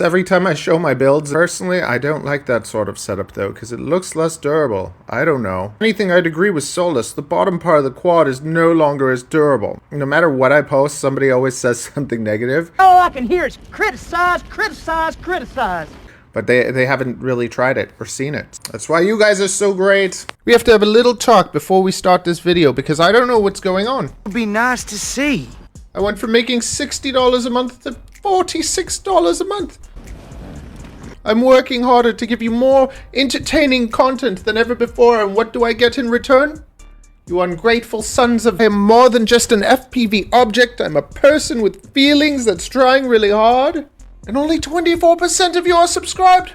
Every time I show my builds, personally, I don't like that sort of setup though, because it looks less durable. I don't know. Anything I'd agree with Solus, the bottom part of the quad is no longer as durable. No matter what I post, somebody always says something negative. All I can hear is criticize, criticize, criticize. But they haven't really tried it or seen it. That's why you guys are so great. We have to have a little talk before we start this video, because I don't know what's going on. It would be nice to see. I went from making $60 a month to $46 a month. I'm working harder to give you more entertaining content than ever before, and what do I get in return? You ungrateful sons of him. More than just an FPV object, I'm a person with feelings that's trying really hard, and only 24% of you are subscribed.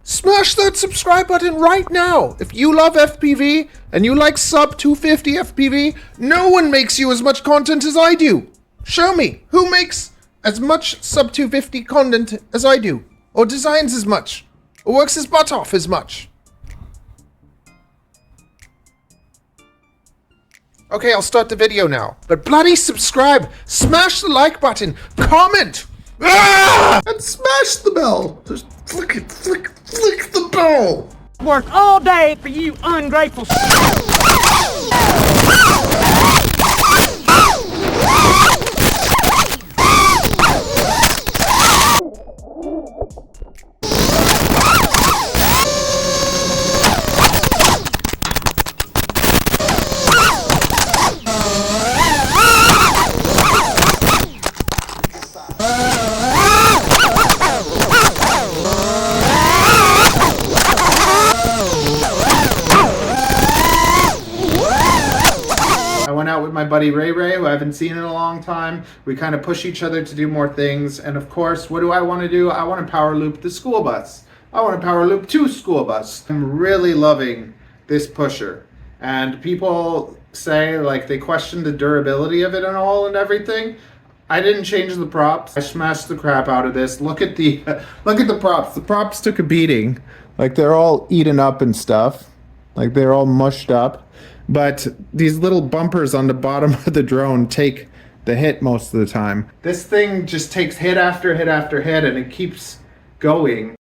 Smash that subscribe button right now. If you love FPV and you like sub 250 FPV, no one makes you as much content as I do. Show me who makes as much sub 250 content as I do, or designs as much, or works his butt off as much. Okay, I'll start the video now. But bloody subscribe, smash the like button, comment, and smash the bell. Just flick it, flick the bell. Work all day for you ungrateful. My buddy Ray, who I haven't seen in a long time. We kind of push each other to do more things. And of course, what do I want to do? I want to power loop the school bus. I want to power loop 2 school bus. I'm really loving this pusher. And people say, like, they question the durability of it and all and everything. I didn't change the props. I smashed the crap out of this. Look at the props. The props took a beating. Like, they're all eaten up and stuff. Like, they're all mushed up. But these little bumpers on the bottom of the drone take the hit most of the time. This thing just takes hit after hit after hit, and it keeps going.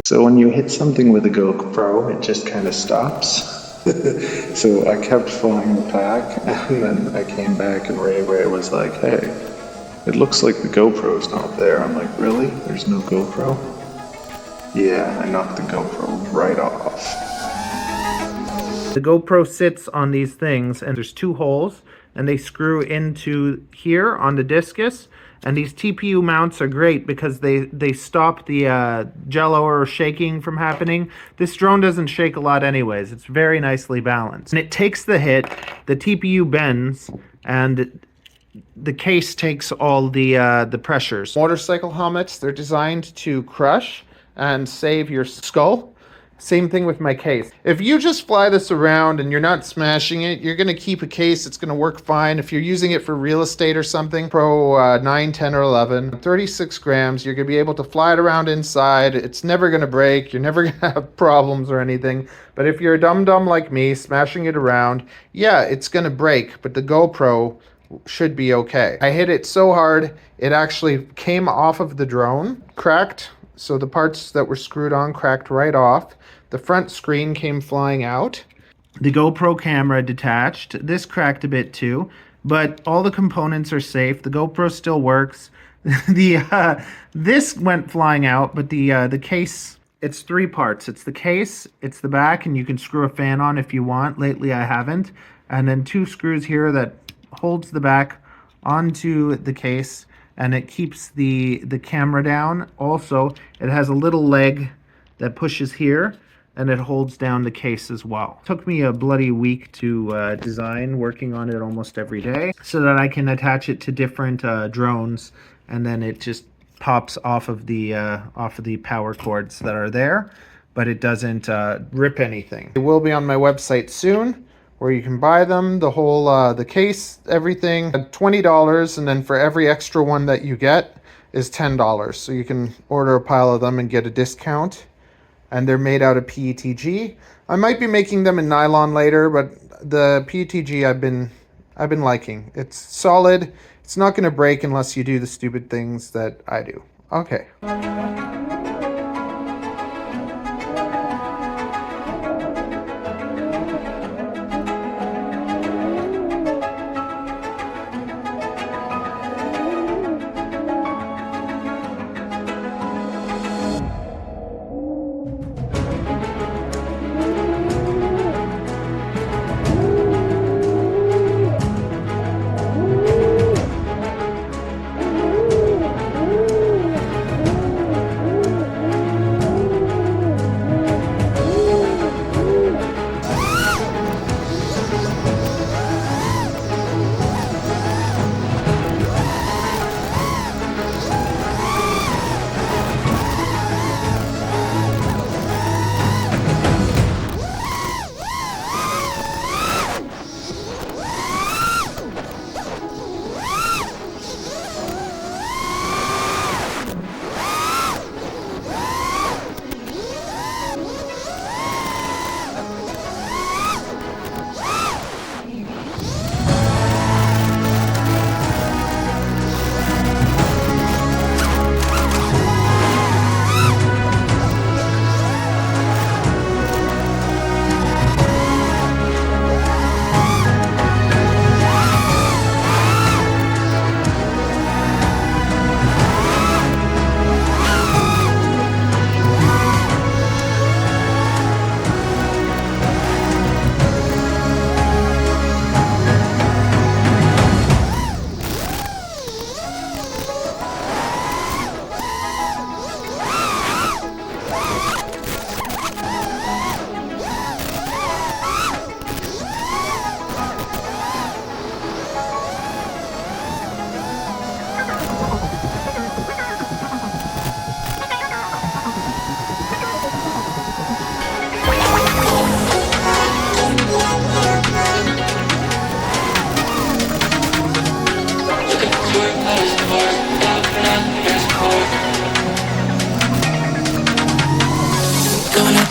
So when you hit something with a GoPro, it just kind of stops. So I kept flying the pack, and then I came back and Ray was like, hey, it looks like the GoPro's not there. I'm like, really? There's no GoPro? Yeah, I knocked the GoPro right off. The GoPro sits on these things, and there's 2 holes, and they screw into here on the discus. And these TPU mounts are great because they stop the jello or shaking from happening. This drone doesn't shake a lot anyways. It's very nicely balanced. And it takes the hit, the TPU bends, and the case takes all the pressures. Motorcycle helmets, they're designed to crush and save your skull. Same thing with my case. If you just fly this around and you're not smashing it, you're gonna keep a case, it's gonna work fine. If you're using it for real estate or something, Pro 9, 10, or 11, 36 grams, you're gonna be able to fly it around inside. It's never gonna break, you're never gonna have problems or anything. But if you're a dum-dum like me, smashing it around, yeah, it's gonna break, but the GoPro should be okay. I hit it so hard, it actually came off of the drone, cracked. So the parts that were screwed on cracked right off. The front screen came flying out. The GoPro camera detached. This cracked a bit too, but all the components are safe. The GoPro still works. This went flying out, but the case, it's three parts. It's the case, it's the back, and you can screw a fan on if you want. Lately I haven't. And then two screws here that holds the back onto the case, and it keeps the camera down. Also, it has a little leg that pushes here, and it holds down the case as well. Took me a bloody week to design, working on it almost every day, so that I can attach it to different drones, and then it just pops off of the power cords that are there, but it doesn't rip anything. It will be on my website soon, where you can buy them, the whole the case, everything, $20, and then for every extra one that you get is $10. So you can order a pile of them and get a discount. And they're made out of PETG. I might be making them in nylon later, but the PETG I've been liking. It's solid. It's not going to break unless you do the stupid things that I do. Okay.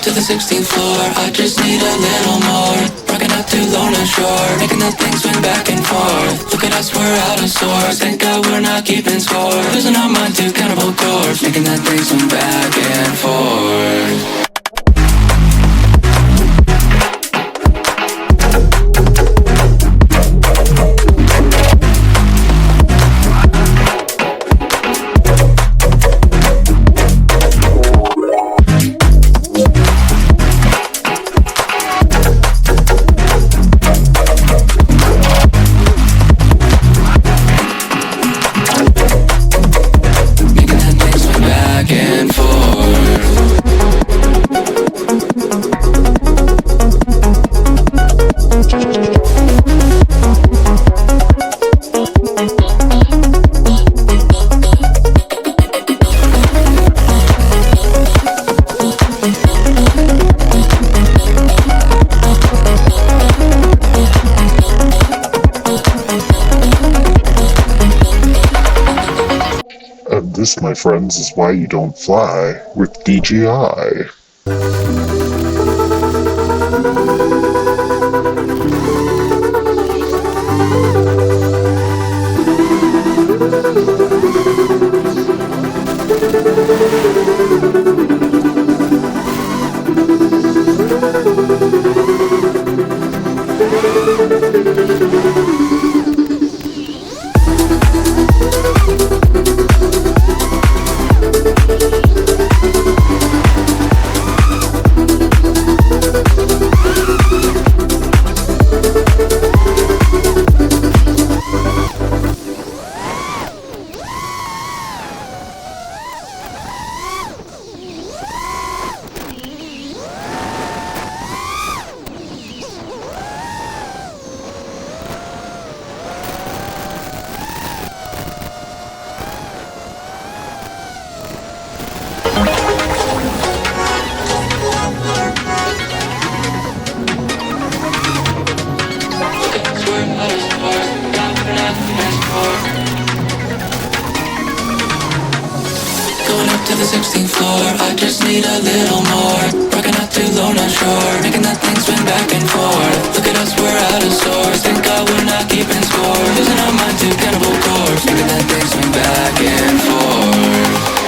To the 16th floor, I just need a little more. Rocking out to Lona Shore, making that thing swing back and forth. Look at us, we're out of sorts. Thank God we're not keeping score. Losing our mind to cannibal corpse, making that thing swing back and forth. This, my friends, is why you don't fly with DJI. out of sorts. God, we're not keeping score. Going up to the 16th floor, I just need a little more. Rocking out to Lona Shore, making that thing swing back and forth. Look at us, we're out of sorts. Thank God we're not keeping score. Losing our mind to cannibal corpse, making that thing swing back and forth.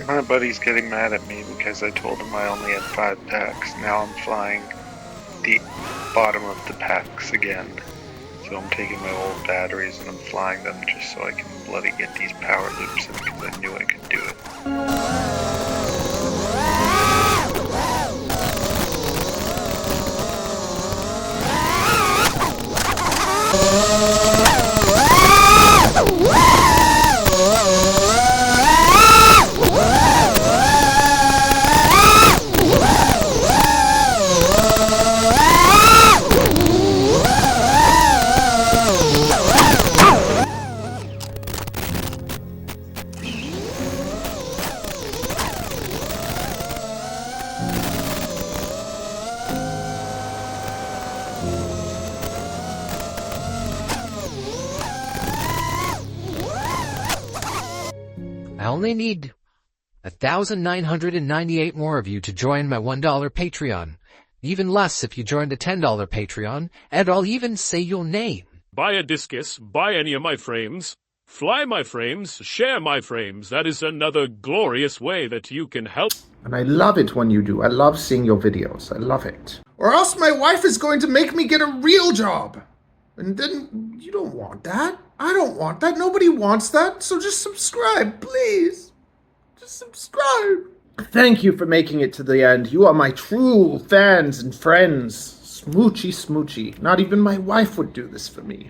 My buddy's getting mad at me because I told him I only had 5 packs. Now I'm flying the bottom of the packs again. So I'm taking my old batteries and I'm flying them just so I can bloody get these power loops in because I knew I could do it. I only need 1,998 more of you to join my $1 Patreon. Even less if you joined a $10 Patreon, and I'll even say your name. Buy a discus, buy any of my frames, fly my frames, share my frames. That is another glorious way that you can help. And I love it when you do. I love seeing your videos. I love it. Or else my wife is going to make me get a real job. And then you don't want that. I don't want that. Nobody wants that. So just subscribe, please. Just subscribe. Thank you for making it to the end. You are my true fans and friends. Smoochy, smoochy. Not even my wife would do this for me.